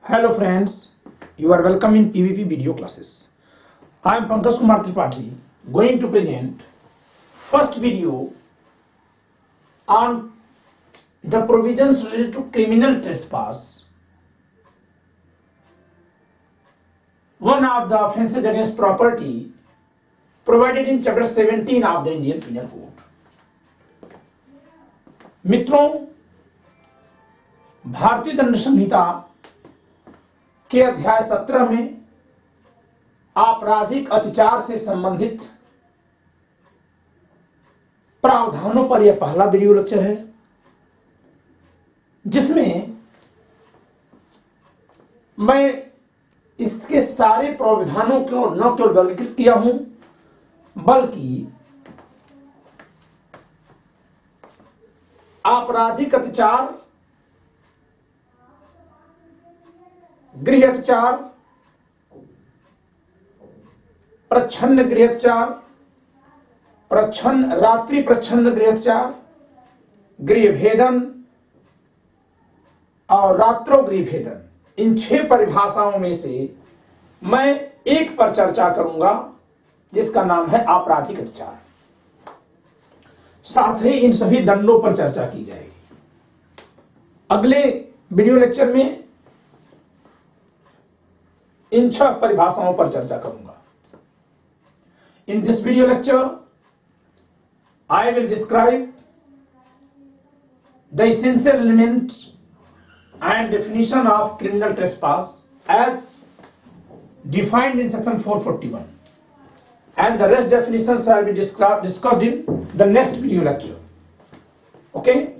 Hello friends, you are welcome in PVP video classes. I am Pankaj Kumar Tripathi going to present first video on the provisions related to criminal trespass. One of the offences against property provided in chapter 17 of the Indian Penal Code. मित्रों, भारतीय दंड संहिता के अध्याय 17 में आपराधिक अत्याचार से संबंधित प्रावधानों पर यह पहला वीडियो लेक्चर है, जिसमें मैं इसके सारे प्रावधानों को न केवल वर्गीकृत किया हूं, बल्कि आपराधिक अत्याचार, गृह अत्याचार, प्रच्छन्न गृह अत्याचार, रात्रि प्रच्छन्न गृह अत्याचार, गृह भेदन और रात्रो गृह भेदन, इन 6 परिभाषाओं में से मैं एक पर चर्चा करूंगा, जिसका नाम है आपराधिक अत्याचार। साथ ही इन सभी दंडों पर चर्चा की जाएगी। अगले वीडियो लेक्चर में इन 6 परिभाषाओं पर चर्चा करूंगा। In this video lecture, I will describe the essential elements and definition of criminal trespass as defined in section 441, and the rest definitions shall be discussed in the next video lecture. Okay?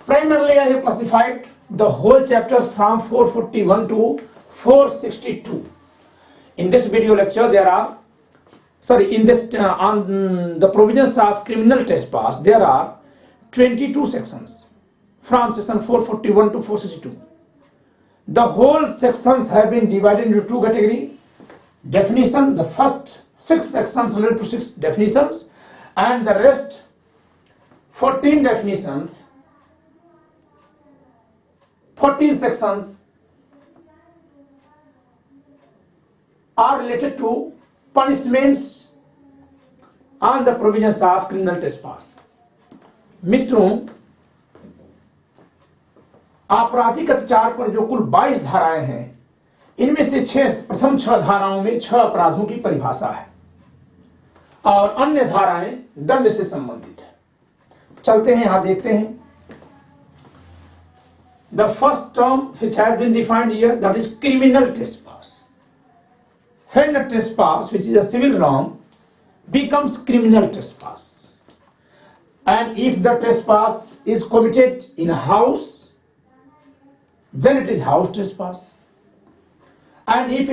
Primarily, I have classified the whole chapters from 441 to 462. In this video lecture, on the provisions of criminal trespass, there are 22 sections from section 441 to 462. The whole sections have been divided into 2 categories. Definition, the first 6 sections related to 6 definitions, and the rest 14 definitions, 14 sections are related to punishments on the provisions of criminal trespass. मित्रों, आपराधिक अत्याचार पर जो कुल 22 धाराएं हैं, इनमें से प्रथम 6 धाराओं में 6 अपराधों की परिभाषा है और अन्य धाराएं दंड से संबंधित है। चलते हैं, यहां देखते हैं। The first term which has been defined here, that is criminal trespass. When a trespass, which is a civil wrong, becomes criminal trespass, and if the trespass is committed in a house, then it is house trespass. And if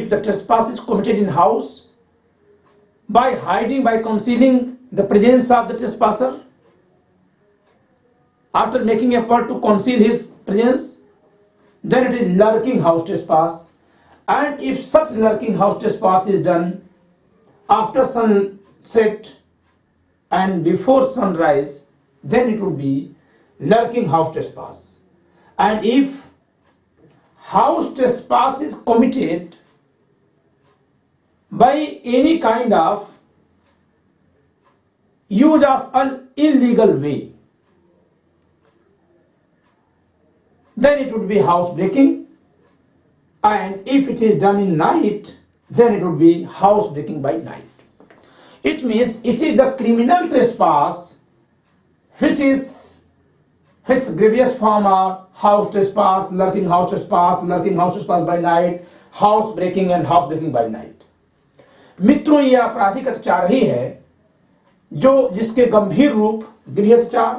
the trespass is committed in house by hiding, by concealing the presence of the trespasser, after making effort to conceal his presence, then it is lurking house trespass. And if such lurking house trespass is done after sunset and before sunrise, then it would be lurking house trespass. And if house trespass is committed by any kind of use of an illegal way, then it would be house breaking. And if it is done in night, then it would be house breaking by night. It means it is the criminal trespass which grievous form are house trespass, lurking house trespass by night, house breaking and house breaking by night. मित्रों, यह आपराधिक अत्याचार ही है जिसके गंभीर रूप गृह अत्याचार,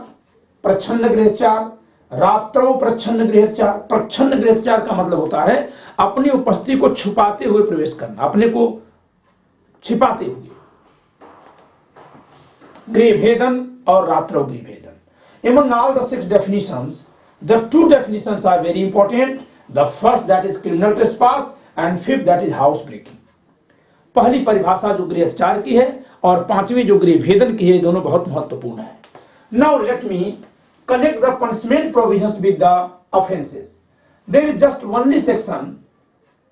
प्रच्छन्न गृह अत्याचार, रात्रो प्रच्छन्न गृह अत्याचार। प्रच्छन्न गृह अत्याचार का मतलब होता है अपनी उपस्थिति को छुपाते हुए प्रवेश करना, अपने को छिपाते हुए। गृह भेदन और रात्रो गृह भेदन। Among all the 6 definitions, the 2 definitions are very important. The first, that is criminal trespass, and 5th, that is house breaking. पहली परिभाषा जो गृह अत्याचार की है और 5वीं जो गृह भेदन की है, दोनों बहुत महत्वपूर्ण है। Now let me connect the punishment provisions with the offenses. There is just only section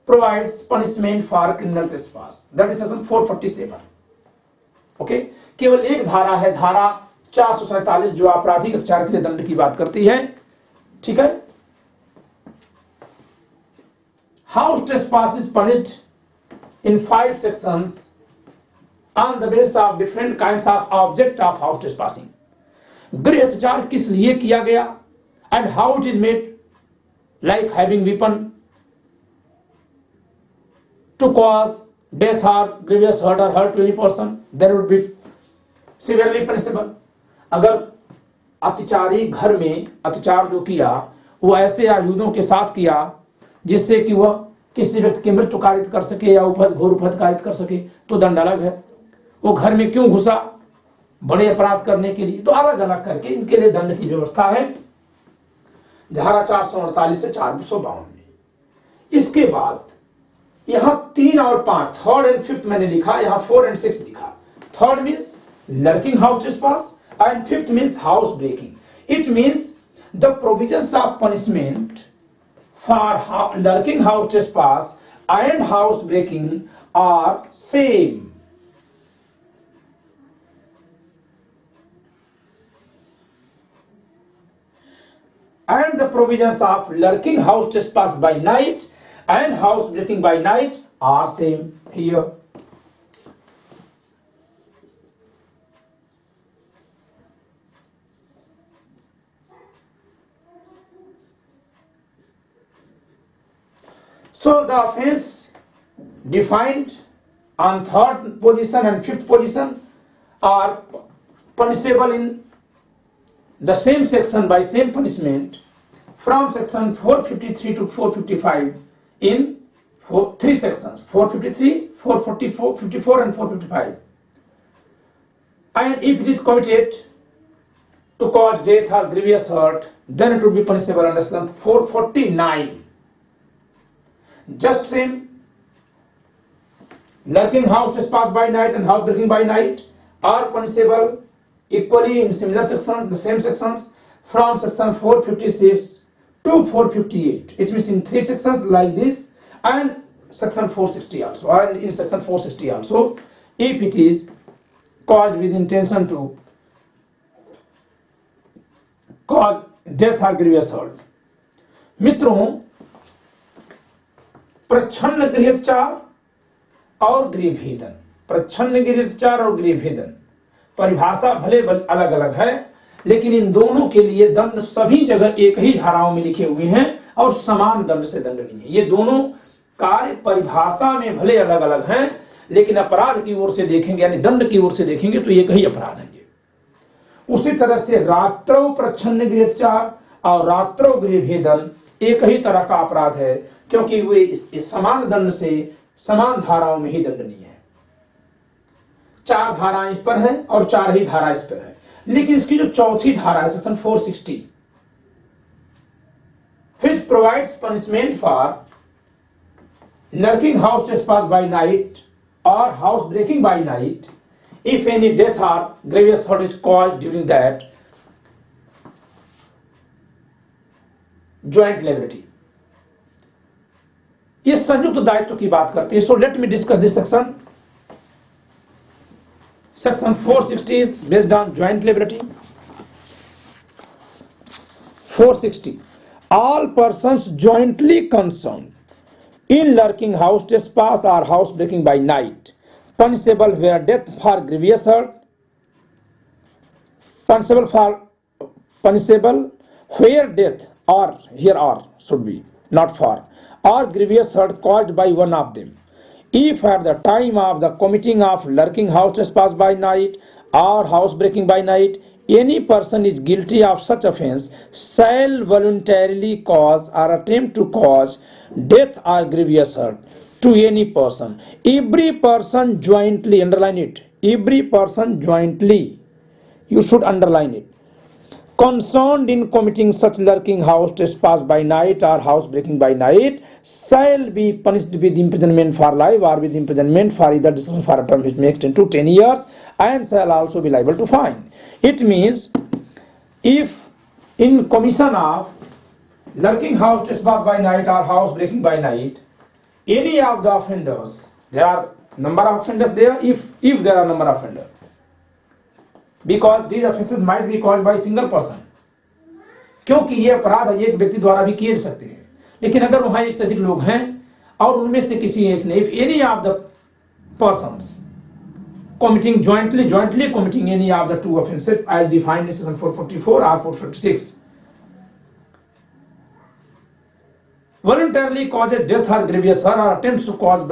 provides punishment for criminal trespass, that is section 447. Okay, केवल एक धारा है, धारा 447, जो आपराधिक अत्याचार के लिए दंड की बात करती है। ठीक है, house trespass is punished in 5 sections on the basis of different kinds of object of house trespassing. गृह अत्याचार किस लिए किया गया and how it is made, like having weapon to cause death or grievous hurt or hurt to any person, that would be severely punishable. अगर अत्याचारी घर में अत्याचार जो किया वो ऐसे आयुधों के साथ किया जिससे कि वह किसी व्यक्ति की मृत्यु कारित कर सके या घोर उपहत कारित कर सके तो दंड अलग है। वो घर में क्यों घुसा, बड़े अपराध करने के लिए, तो अलग अलग करके इनके लिए दंड की व्यवस्था है धारा 448 से 452 में। इसके बाद यहां 3 और 5, थर्ड एंड फिफ्थ मैंने लिखा, यहां 4 एंड 6 लिखा। Third means lurking house trespass and fifth means house breaking. It means the provisions of punishment for lurking house trespass and house breaking are same. And the provisions of lurking house trespass by night and house breaking by night are same here. So the offense defined on third position and fifth position are punishable in the same section by same punishment from section 453 to 455 in 3 sections, 453, 444, 54 and 455. And if it is committed to cause death or grievous hurt, then it would be punishable under section 449. Just same, lurking house trespass by night and house breaking by night are punishable equally in similar sections, the same sections from section 456 to 458. It means in 3 sections like this and section 460 also, and in section 460 also, if it is caused with intention to cause death or grievous hurt. मित्रों, प्रच्छन्न गृहत्याचार और गृहभेदन, प्रच्छन्न गृहत्याचार और गृहभेदन परिभाषा भले अलग अलग है, लेकिन इन दोनों के लिए दंड सभी जगह एक ही धाराओं में लिखे हुए हैं और समान दंड से दंडनीय है। ये दोनों कार्य परिभाषा में भले अलग अलग हैं, लेकिन अपराध की ओर से देखेंगे यानी दंड की ओर से देखेंगे तो एक ही अपराध है। उसी तरह से रात्रौ प्रच्छन्न गृहत्याचार और रात्रौ गृहभेदन एक ही तरह का अपराध है, क्योंकि वे समान दंड से समान धाराओं में ही दंडनीय है। 4 धाराएं इस पर है और 4 ही धारा इस पर है, लेकिन इसकी जो चौथी धारा है section 460 which provides punishment for lurking house trespass by night or house breaking by night if any death or grievous hurt is caused during that joint liability, ये संयुक्त दायित्व की बात करती है। So let me discuss this section. Section 460 is based on joint liability. 460. All persons jointly concerned in lurking house trespass or house breaking by night, punishable where death for grievous hurt, punishable where death or here or should be not for or grievous hurt caused by one of them. If at the time of the committing of lurking house trespass by night or house breaking by night, any person is guilty of such offense, shall voluntarily cause or attempt to cause death or grievous hurt to any person. Every person jointly, underline it, every person jointly, you should underline it, concerned in committing such lurking house trespass by night or house breaking by night shall be punished with imprisonment for life or with imprisonment for either discipline for a term which may extend to 10 years and shall also be liable to fine. It means if in commission of lurking house trespass by night or house breaking by night, any of the offenders, there are number of offenders there, if there are number of offenders, because these offenses might be caused by single person, क्योंकि ये अपराध एक व्यक्ति द्वारा भी किए जा सकते हैं, लेकिन अगर वहां एक से अधिक लोग हैं और उनमें से किसी एक ने, if any of the persons committing jointly committing any of the two offenses as defined in section 444 or 446, voluntarily causes death or grievous hurt or attempts to cause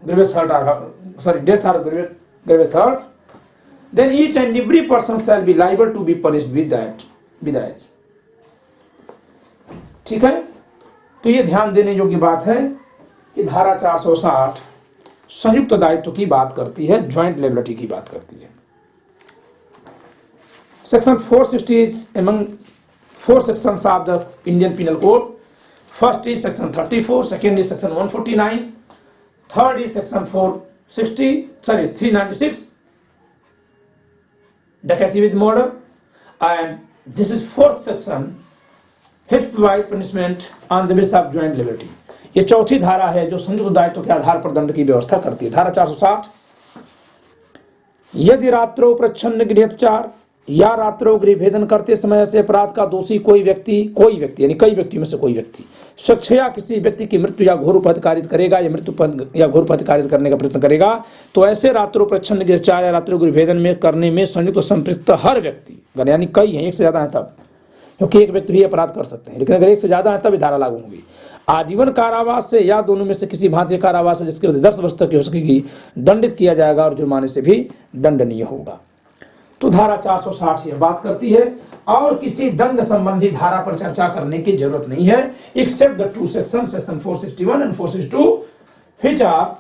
grievous hurt or death or grievous hurt, then each and every person shall be liable to be punished with that. ठीक है, तो ये ध्यान देने योग्य बात है कि धारा 460 संयुक्त दायित्व की बात करती है, ज्वाइंट लायबिलिटी की बात करती है. Section 460 is among 4 sections of the Indian Penal Code. First is section 34, second is section 149, third is section 396, डकैती with murder, and this is fourth section, which provides punishment on the basis of joint liability. ये चौथी धारा है जो संयुक्त दायित्व के आधार पर दंड की व्यवस्था करती है. धारा 460, यदि रात्रो प्रच्छन्न गृहत्याचार या रात्रो गृह भेदन करते समय ऐसे अपराध का दोषी कोई व्यक्ति यानी कई व्यक्तियों में से कोई व्यक्ति स्वेच्छया किसी व्यक्ति की मृत्यु या घोर उपहत कारित करेगा या घोर उपहत कारित करने का प्रयत्न करेगा, तो ऐसे रात्रो प्रच्छन्न गृहत्याचार या रात्रो गृह भेदन में करने में संयुक्त संपृक्त हर व्यक्ति, यानी कई हैं, एक से ज्यादा है तब, क्योंकि एक व्यक्ति भी अपराध कर सकते हैं, लेकिन अगर एक से ज्यादा है तब धारा लागू होगी, आजीवन कारावास से या दोनों में से किसी भांति कारावास है जिसकी अवधि 10 वर्ष तक की हो सकेगी, दंडित किया जाएगा और जुर्माने से भी दंडनीय होगा. तो धारा 460 यह बात करती है और किसी दंड संबंधी धारा पर चर्चा करने की जरूरत नहीं है, except the two section, section 461 and 462, which are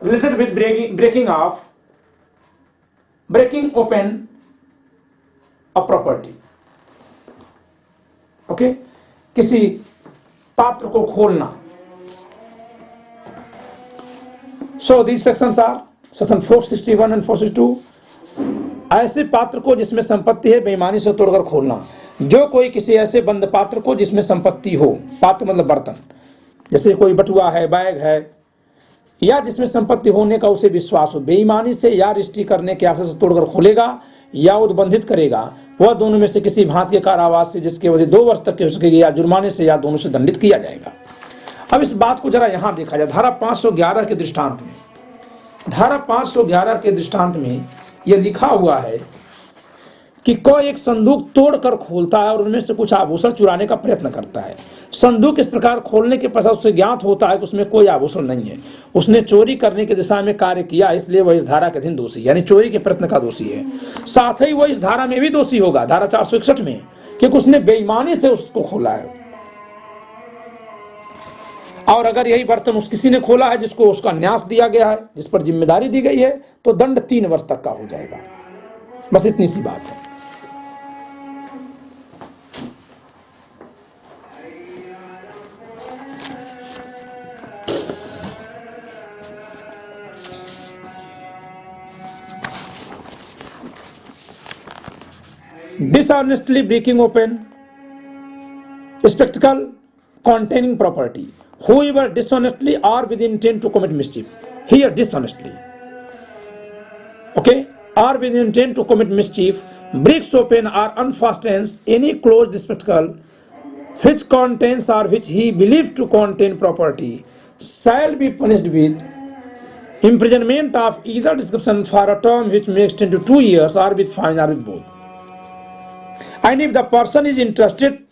related with breaking open a property. Okay, किसी पात्र को खोलना. So these sections are section 461 and 462. ऐसे पात्र को जिसमें संपत्ति है बेईमानी से तोड़कर खोलना. जो कोई किसी ऐसे बंद पात्र को जिसमें संपत्ति हो, पात्र मतलब बर्तन, जैसे कोई बटुआ है, बैग है, या जिसमें संपत्ति होने का उसे विश्वास हो, बेईमानी से या रिष्टी करने के आशय से तोड़कर खोलेगा या उद्बंधित करेगा, वह दोनों में से किसी भांति के कारावास से जिसकी अवधि 2 वर्ष तक की हो सकेगी या जुर्माने से या दोनों से दंडित किया जाएगा. अब इस बात को जरा यहां देखा जाए. धारा 511 के दृष्टांत में, धारा 511 के दृष्टांत में यह लिखा हुआ है कि कोई एक संदूक तोड़कर खोलता है और उनमें से कुछ आभूषण चुराने का प्रयत्न करता है. संदूक इस प्रकार खोलने के पश्चात उसे ज्ञात होता है कि उसमें कोई आभूषण नहीं है, उसने चोरी करने की दिशा में कार्य किया, इसलिए वह इस धारा के अधीन दोषी यानी चोरी के प्रयत्न का दोषी है. साथ ही वह इस धारा में भी दोषी होगा, धारा 461 में, क्योंकि उसने बेईमानी से उसको खोला है. और अगर यही बर्तन किसी ने खोला है जिसको उसका न्यास दिया गया है, जिस पर जिम्मेदारी दी गई है, तो दंड 3 वर्ष तक का हो जाएगा. बस इतनी सी बात है. Dishonestly breaking open spectacle containing property. Whoever dishonestly or with intent to commit mischief. Here dishonestly. Okay? Or with intent to commit mischief, breaks open or unfastens any closed receptacle which contains or which he believes to contain property, shall be punished with imprisonment of either description for a term which may extend to 2 years or with fine or with both. And if the person is entrusted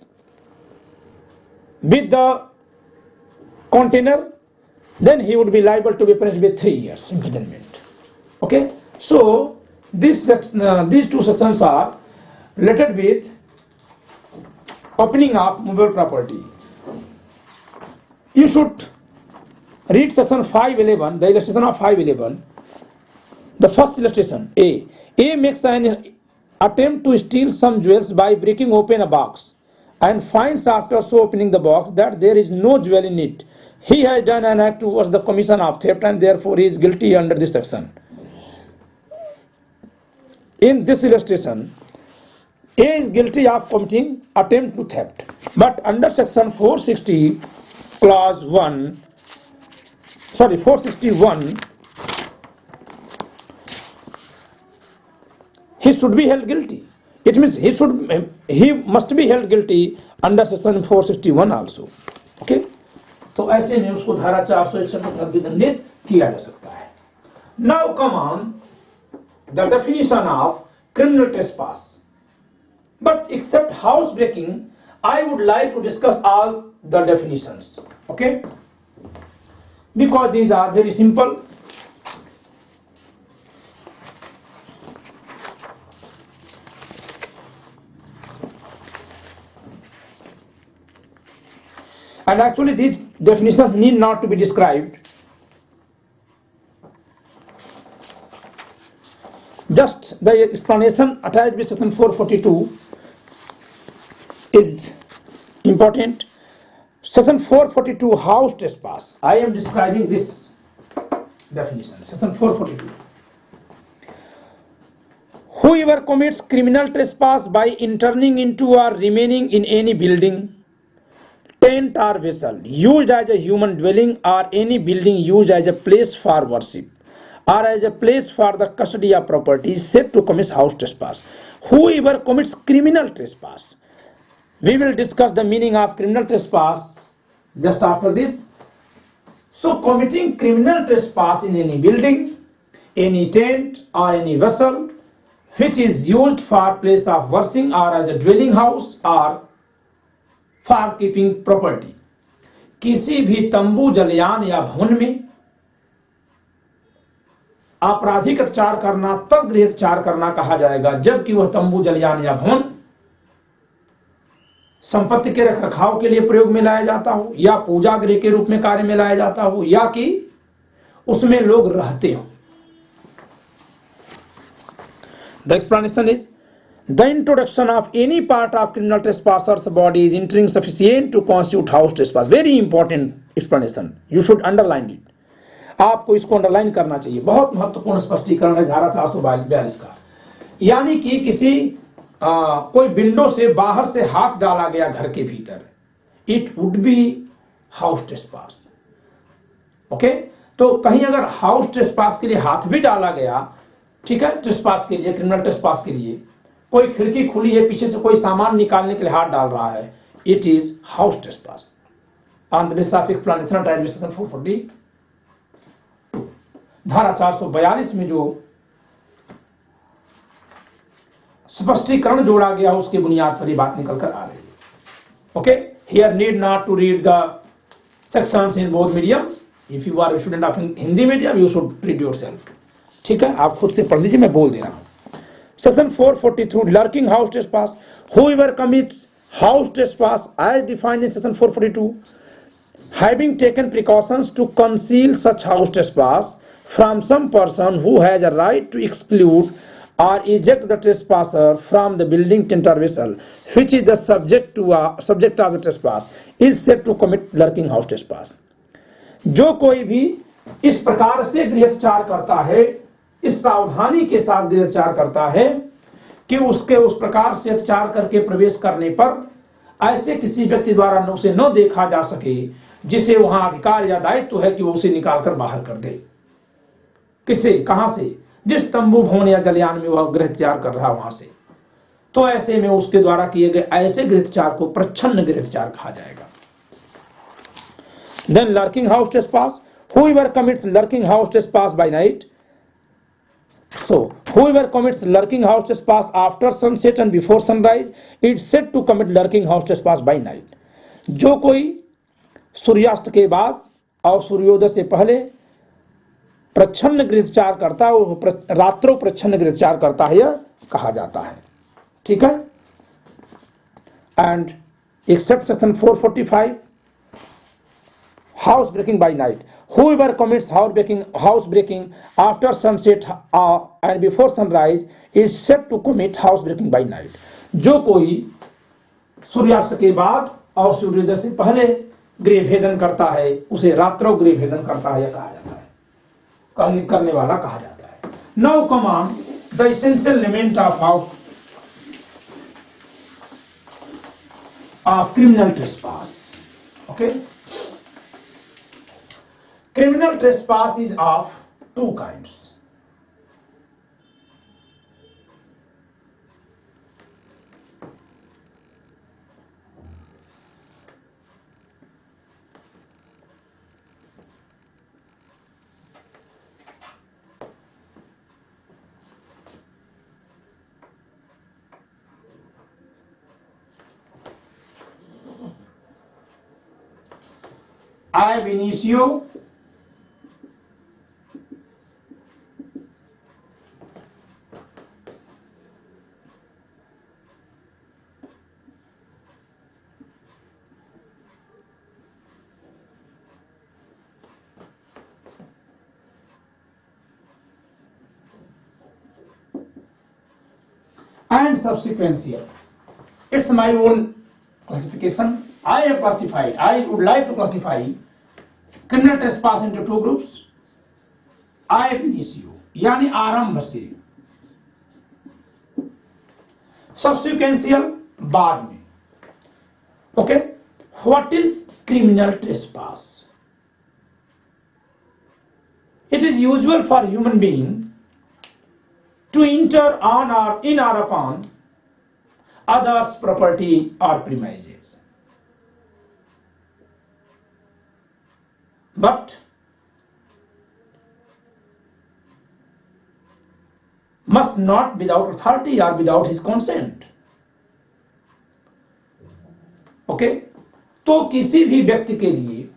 with the container, then he would be liable to be punished with 3 years imprisonment. Okay, so these two sections are related with opening of movable property. You should read section 511, the illustration of 511. The first illustration, A makes an attempt to steal some jewels by breaking open a box and finds after so opening the box that there is no jewel in it. He has done an act towards the commission of theft and therefore he is guilty under this section. In this illustration, A is guilty of committing attempt to theft, but under section 460 clause 461, he should be held guilty. It means he must be held guilty under section 461 also. Okay, तो ऐसे में उसको धारा 461 के तहत भी दंडित किया जा सकता है. Now come on the definition of criminal trespass. But except house breaking, I would like to discuss all the definitions. Okay, because these are very simple. And actually these definitions need not to be described. Just the explanation attached with section 442 is important. Section 442, house trespass. I am describing this definition. Section 442. Whoever commits criminal trespass by entering into or remaining in any building, tent or vessel used as a human dwelling, or any building used as a place for worship or as a place for the custody of property is said to commit house trespass. Whoever commits criminal trespass. We will discuss the meaning of criminal trespass just after this. So committing criminal trespass in any building, any tent or any vessel which is used for place of worship or as a dwelling house or for keeping property, किसी भी तंबू, जलयान या भवन में आपराधिक अत्याचार करना तब गृह अत्याचार करना कहा जाएगा जबकि वह तंबू, जलयान या भवन संपत्ति के रखरखाव के लिए प्रयोग में लाया जाता हो, या पूजा गृह के रूप में कार्य में लाया जाता हो, या कि उसमें लोग रहते हो. The explanation is the introduction of any part of criminal trespasser's body is entering sufficient to constitute house trespass. Very important explanation. You should underline it. आपको इसको अंडरलाइन करना चाहिए. बहुत महत्वपूर्ण स्पष्टीकरण है धारा 442 का. यानी कि किसी कोई विंडो से बाहर से हाथ डाला गया घर के भीतर, it would be house trespass. Okay, तो कहीं अगर हाउस ट्रेसपास के लिए हाथ भी डाला गया, ठीक है, ट्रेसपास के लिए, क्रिमिनल ट्रेसपास के लिए कोई खिड़की खुली है, पीछे से कोई सामान निकालने के लिए हाथ डाल रहा है, it is house trespass. On the basis of explanation attached with section 442, धारा 442 में जो स्पष्टीकरण जोड़ा गया उसके बुनियाद पर ये बात निकल कर आ रही है. Okay, here need not to read the sections in both medium. If you are student of Hindi medium you should read yourself. ठीक है, आप खुद से पढ़ लीजिए, मैं बोल दे रहा हूं. Section 443, lurking house trespass. Whoever commits house trespass as defined in section 442, having taken precautions to conceal such house trespass from some person who has a right to exclude or eject the trespasser from the building, tent or vessel which is the subject of the trespass, is said to commit lurking house trespass. जो कोई भी इस प्रकार से गृहत्याचार करता है, इस सावधानी के साथ गृहत्याचार करता है कि उसके उस प्रकार से अत्याचार करके प्रवेश करने पर ऐसे किसी व्यक्ति द्वारा उसे न देखा जा सके जिसे वहां अधिकार या दायित्व है कि वो उसे निकालकर बाहर कर दे. किसे, कहां से? जिस तंबू, भवन या जलयान में वह गृहत्याचार कर रहा वहां से. तो ऐसे में उसके द्वारा किए गए ऐसे गृहत्याचार को प्रच्छन्न गृहत्याचार कहा जाएगा. Then lurking house trespass. Whoever commits lurking house trespass by night. So, whoever commits lurking house trespass after sunset and before sunrise is said to commit lurking house trespass by night. जो कोई सूर्यास्त के बाद और सूर्योदय से पहले प्रच्छन्न गृहत्याचार करता है, वो रात्रों प्रच्छन्न गृहत्याचार करता है, यह कहा जाता है. ठीक है. And except section 445, house breaking by night. Whoever commits house breaking after sunset and before sunrise is said to commit house breaking by night. जो कोई सूर्यास्त के बाद और सूर्योदय से पहले गृह भेदन करता है उसे रात्रों गृह भेदन करता है, यह कहा जाता है, करने वाला कहा जाता है. Now come on the essential element of criminal trespass. Okay, criminal trespass is of two kinds. Ab initio, and subsequential. It's my own classification. I would like to classify criminal trespass into two groups. ab initio यानी आरंभ से, subsequential बाद में. Okay, what is criminal trespass? It is usual for human being to enter on or in or upon others' property or premises, but must not without authority or without his consent. Okay, तो किसी भी व्यक्ति के लिए,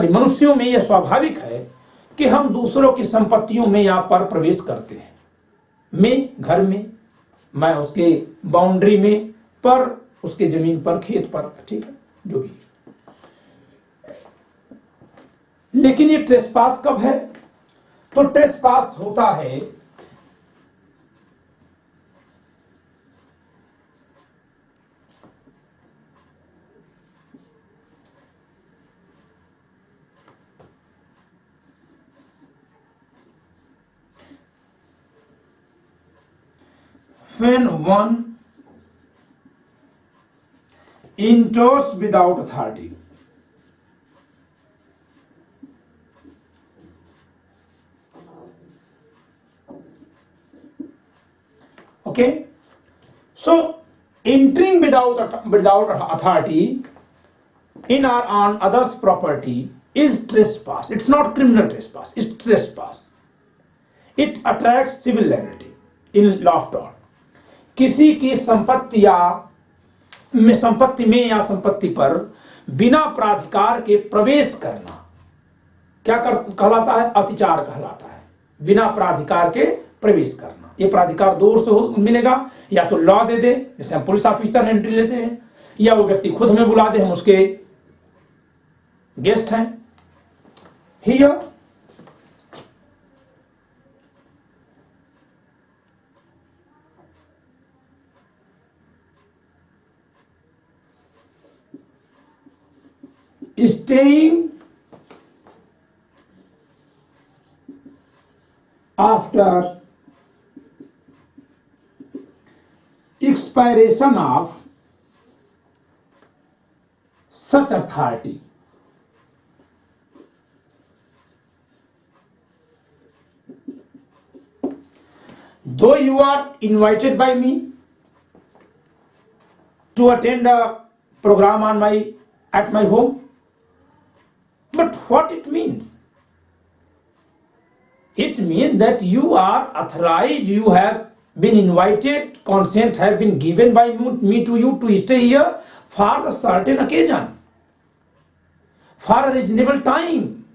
मनुष्यों में यह स्वाभाविक है कि हम दूसरों की संपत्तियों में या पर प्रवेश करते हैं. मैं घर में, मैं उसके बाउंड्री में, पर उसके जमीन पर, खेत पर, ठीक है, जो भी. लेकिन ये ट्रेसपास कब है? तो ट्रेसपास होता है when one enters without authority. Okay, so entering without authority in or on others' property is trespass. It's not criminal trespass, it's trespass. It attracts civil liability in law of tort. किसी की संपत्ति में या संपत्ति पर बिना प्राधिकार के प्रवेश करना क्या कहलाता है? अतिचार कहलाता है. बिना प्राधिकार के प्रवेश करना. ये प्राधिकार दो ओर से मिलेगा, या तो लॉ दे दे, जैसे हम पुलिस ऑफिसर एंट्री लेते हैं, या वो व्यक्ति खुद हमें बुला दे, हम उसके गेस्ट हैं. Here staying after expiration of such authority. Though you are invited by me to attend a program at my home, but what it means? It means that you are authorized, you have been invited, consent have been given by me to you to stay here for the certain occasion, for a reasonable time,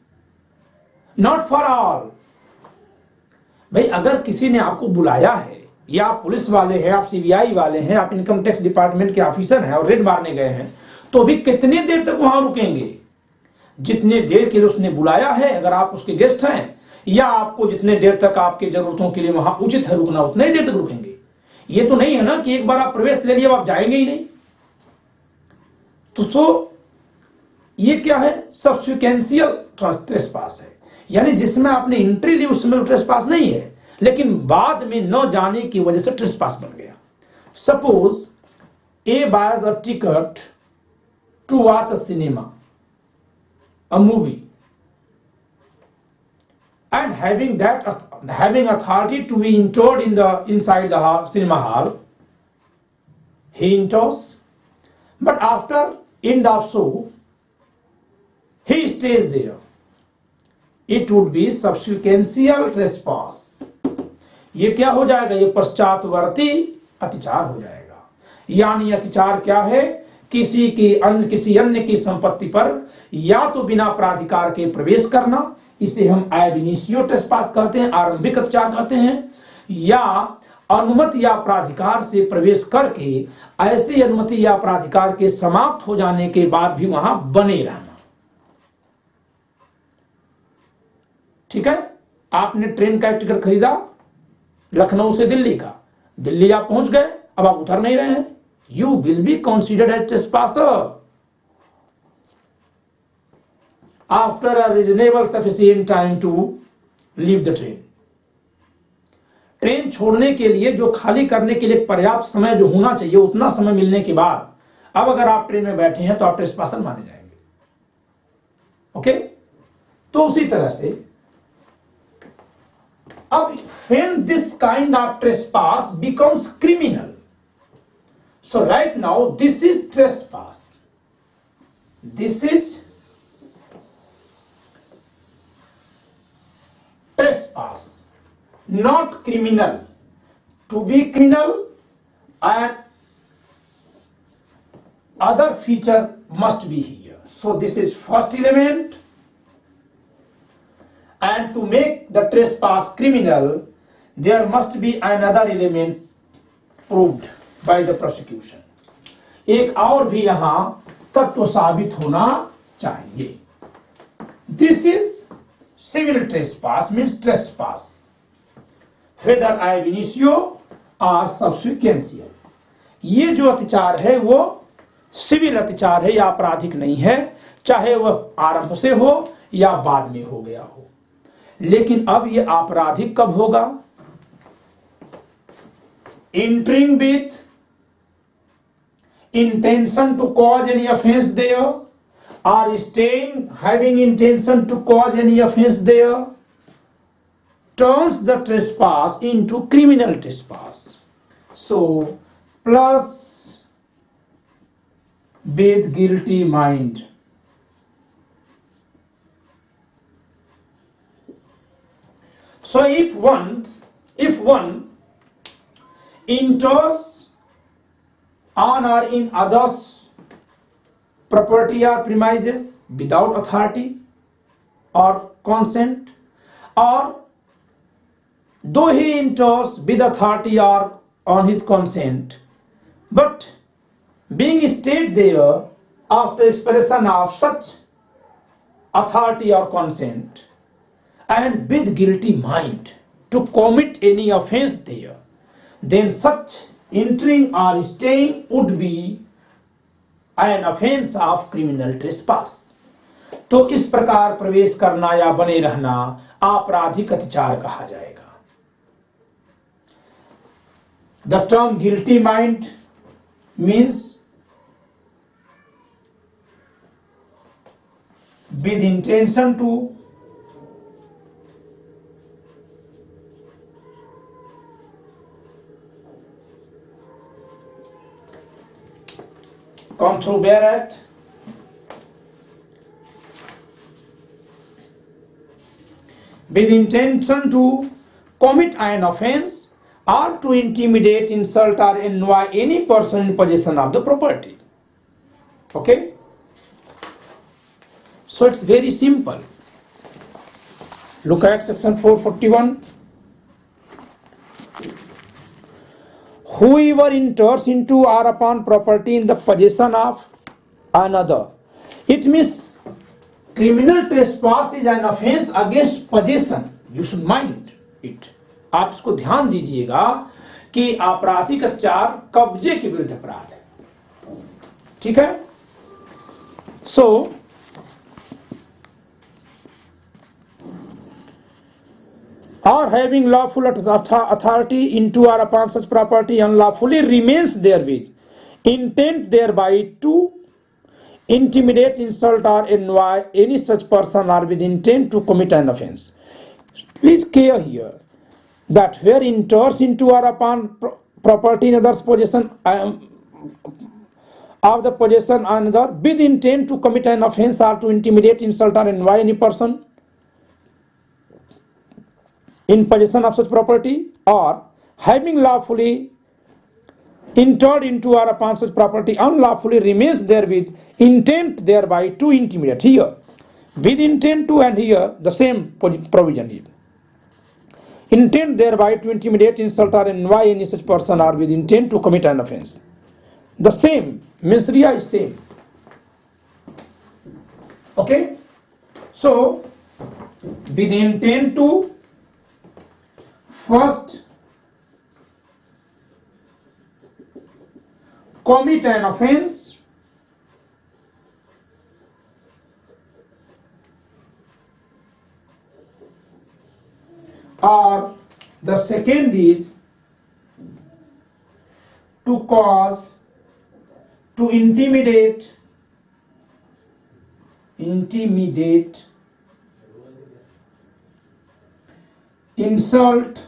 not for all. भाई अगर किसी ने आपको बुलाया है, या आप police वाले हैं, आप सीबीआई वाले हैं, आप इनकम टैक्स डिपार्टमेंट के ऑफिसर हैं और रेड मारने गए हैं, तो भी कितने देर तक वहां रुकेंगे? जितने देर के लिए उसने बुलाया है, अगर आप उसके गेस्ट हैं, या आपको जितने देर तक आपके जरूरतों के लिए वहां उचित है रुकना, उतने ही देर तक रुकेंगे. ये तो नहीं है ना कि एक बार आप प्रवेश ले लिए आप जाएंगे ही नहीं. तो ये क्या है? सब्सिक्वेंशियल ट्रेसपास है, यानी जिसमें आपने एंट्री ली उसमें ट्रेसपास नहीं है, लेकिन बाद में न जाने की वजह से ट्रेसपास बन गया। Suppose a buys a ticket to watch a cinema, a movie, and having authority to be entered inside the cinema hall, he enters, but after end of show he stays there. It would be subsequential trespass. ये क्या हो जाएगा? ये पश्चातवर्ती अतिचार हो जाएगा। यानी अतिचार क्या है? किसी अन्य की संपत्ति पर या तो बिना प्राधिकार के प्रवेश करना, इसे हम ab initio ट्रेसपास कहते हैं, आरंभिक अत्याचार कहते हैं, या अनुमति या प्राधिकार से प्रवेश करके ऐसी अनुमति या प्राधिकार के समाप्त हो जाने के बाद भी वहां बने रहना। ठीक है, आपने ट्रेन का टिकट खरीदा लखनऊ से दिल्ली का, दिल्ली आप पहुंच गए, अब आप उतर नहीं रहे हैं, you will be considered as trespasser after a reasonable sufficient time to leave the train. Train छोड़ने के लिए जो खाली करने के लिए पर्याप्त समय जो होना चाहिए, उतना समय मिलने के बाद अब अगर आप ट्रेन में बैठे हैं तो आप ट्रेसपासर माने जाएंगे। ओके, तो उसी तरह से अब when this kind of trespass becomes criminal, so right now this is trespass, this is trespass, not criminal. To be criminal, and other feature must be here. So this is first element, and to make the trespass criminal there must be another element proved by the prosecution. एक और भी यहां तत्व साबित होना चाहिए। This is civil trespass, means trespass whether ab initio or subsequential. ये जो अतिचार है वो सिविल अतिचार है या आपराधिक नहीं है, चाहे वह आरंभ से हो या बाद में हो गया हो। लेकिन अब ये आपराधिक कब होगा? entering with intention to cause any offense there, or staying having intention to cause any offense there, turns the trespass into criminal trespass. So plus with guilty mind. So if one enters on or in others property or premises without authority or consent, or though he enters with authority or on his consent, but being stayed there after expression of such authority or consent and with guilty mind to commit any offense there, then such entering or staying would be an offense of criminal trespass. तो इस प्रकार प्रवेश करना या बने रहना आपराधिक अतिचार कहा जाएगा। The term guilty mind means with intention to come through bare act, with intention to commit an offense or to intimidate, insult or annoy any person in possession of the property. Okay, so it's very simple. Look at section 441. Whoever enters into or upon property in the possession of another, it means criminal trespass is an offense against possession. You should mind it. आप इसको ध्यान दीजिएगा कि आपराधिक अत्याचार कब्जे के विरुद्ध अपराध है। ठीक है, सो or having lawful authority into or upon such property unlawfully remains therewith, intent thereby to intimidate, insult, or annoy any such person or with intent to commit an offense. Please care here that where enters into or upon property in others' possession of the possession another with intent to commit an offense or to intimidate, insult, or annoy any person in possession of such property, or having lawfully entered into or upon such property unlawfully remains therewith, intent thereby to intimidate. Here with intent to, and here the same provision here. Intent thereby to intimidate, insult, or annoy any such person or with intent to commit an offense. The same, mens rea is same. Okay? So, with intent to first commit an offense, or the second is to cause, to intimidate, insult,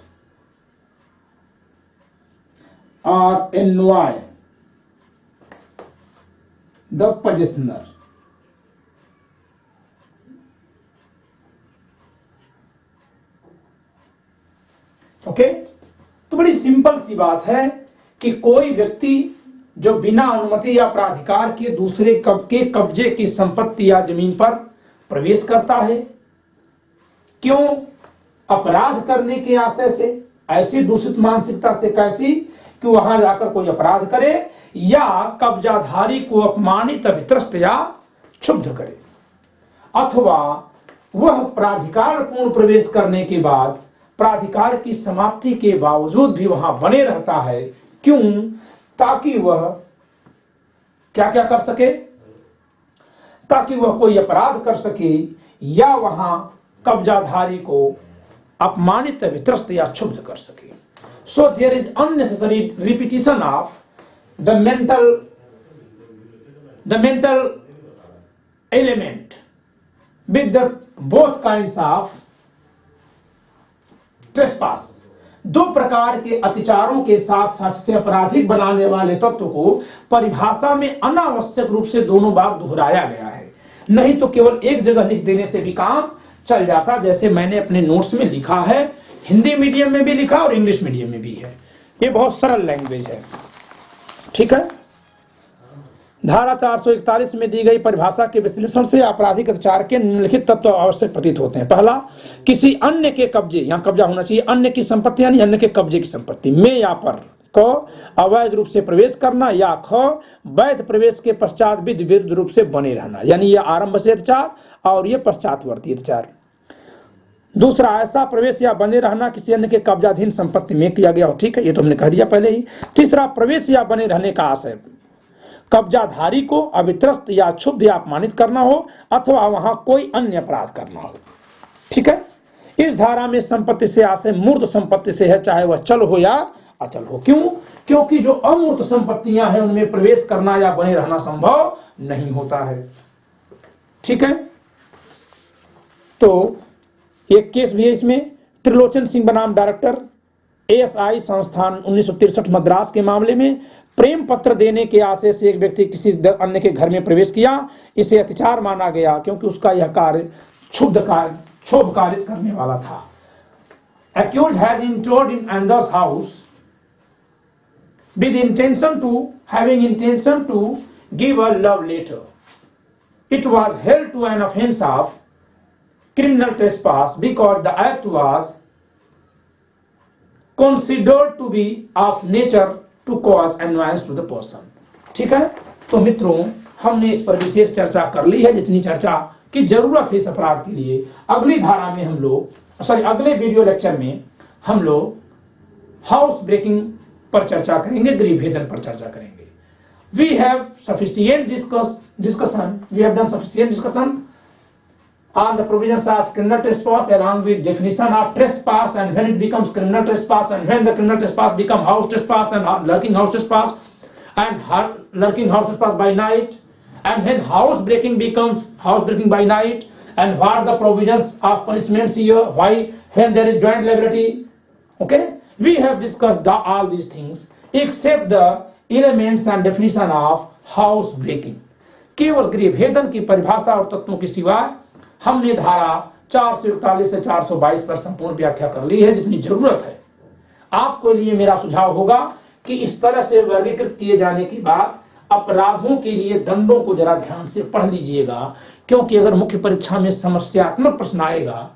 or annoy the possessor. Okay तो बड़ी simple सी बात है कि कोई व्यक्ति जो बिना अनुमति या प्राधिकार के दूसरे के कब्जे की संपत्ति या जमीन पर प्रवेश करता है, क्यों? अपराध करने के आशय से, ऐसी दूषित मानसिकता से, कैसी कि वहां जाकर कोई अपराध करे या कब्जाधारी को अपमानित, अभित्रस्त या क्षुब्ध करे, अथवा वह प्राधिकार पूर्ण प्रवेश करने के बाद प्राधिकार की समाप्ति के बावजूद भी वहां बने रहता है। क्यों? ताकि वह क्या क्या कर सके? ताकि वह कोई अपराध कर सके या वहां कब्जाधारी को अपमानित, वित्रस्त या क्षुब्ध कर सके। So there is unnecessary repetition of the mental element with the both kinds of trespass. दो प्रकार के अत्याचारों के साथ साथ से आपराधिक बनाने वाले तत्व को परिभाषा में अनावश्यक रूप से दोनों बार दोहराया गया है, नहीं तो केवल एक जगह लिख देने से भी काम चल जाता, जैसे मैंने अपने नोट्स में लिखा है। हिंदी मीडियम में भी लिखा और इंग्लिश मीडियम में भी है। ये बहुत सरल लैंग्वेज है, ठीक है। धारा 441 में दी गई परिभाषा के विश्लेषण से आपराधिक अत्याचार के निम्नलिखित तत्व आवश्यक प्रतीत होते हैं। पहला, किसी अन्य के कब्जे, यहां कब्जा होना चाहिए, अन्य की संपत्ति यानी अन्य के कब्जे की संपत्ति में या पर, क अवैध रूप से प्रवेश करना, या ख वैध प्रवेश के पश्चात विरुद्ध रूप से बने रहना, यानी यह आरंभ से अत्याचार और यह पश्चातवर्ती अत्याचार। दूसरा, ऐसा प्रवेश या बने रहना किसी अन्य के कब्जाधीन संपत्ति में किया गया हो, ठीक है, ये तो हमने कह दिया पहले ही। तीसरा, प्रवेश या बने रहने का आशय कब्जाधारी को अभित्रस्त या क्षुब्ध या अपमानित करना हो अथवा वहां कोई अन्य अपराध करना हो, ठीक है। इस धारा में संपत्ति से आशय मूर्त संपत्ति से है, चाहे वह चल हो या अचल हो। क्यों? क्योंकि जो अमूर्त संपत्तियां हैं उनमें प्रवेश करना या बने रहना संभव नहीं होता है, ठीक है। तो एक केस भी है इसमें, त्रिलोचन सिंह बनाम डायरेक्टर ASI संस्थान 1963 मद्रास के मामले में प्रेम पत्र देने के आशय से एक व्यक्ति किसी अन्य के घर में प्रवेश किया, इसे अत्याचार माना गया क्योंकि उसका यह कार्य क्षोभकारित करने वाला था। Accused has entered in another's house with having intention to give a love letter. It was held to an offense of criminal trespass because the act was considered to be of nature to cause annoyance to the person, ठीक है। तो मित्रों, हमने इस पर विशेष चर्चा कर ली है, जितनी चर्चा की जरूरत है इस अपराध के लिए। अगली धारा में हम लोग अगले वीडियो लेक्चर में हम लोग हाउस ब्रेकिंग पर चर्चा करेंगे, गृह भेदन पर चर्चा करेंगे। We have done sufficient discussion on the provisions of criminal trespass along with definition of trespass and when it becomes criminal trespass and when the criminal trespass become house trespass and lurking house trespass and lurking house trespass by night, and when house breaking becomes house breaking by night, and what are the provisions of punishments here, why when there is joint liability. Okay, we have discussed all these things except the elements and definition of house breaking. केवल गृहभेदन की परिभाषा और तत्वों के सिवाय हमने धारा 441 से 422 पर संपूर्ण व्याख्या कर ली है जितनी जरूरत है। आपके लिए मेरा सुझाव होगा कि इस तरह से वर्गीकृत किए जाने के बाद अपराधों के लिए दंडों को जरा ध्यान से पढ़ लीजिएगा, क्योंकि अगर मुख्य परीक्षा में समस्यात्मक प्रश्न आएगा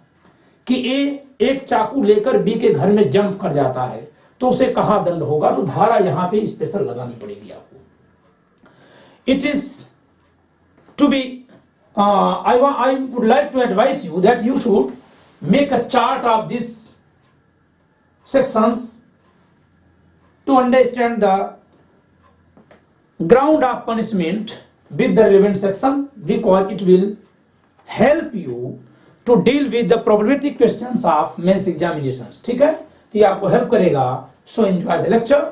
कि ए एक चाकू लेकर बी के घर में जंप कर जाता है तो उसे कहां दंड होगा, तो धारा यहां पे स्पेशल लगानी पड़ेगी आपको। It is to be I would like to advise you that you should make a chart of these sections to understand the ground of punishment with the relevant section, because it will help you to deal with the probability questions of mains examinations. ठीक है, तो ये आपको help करेगा। So enjoy the lecture.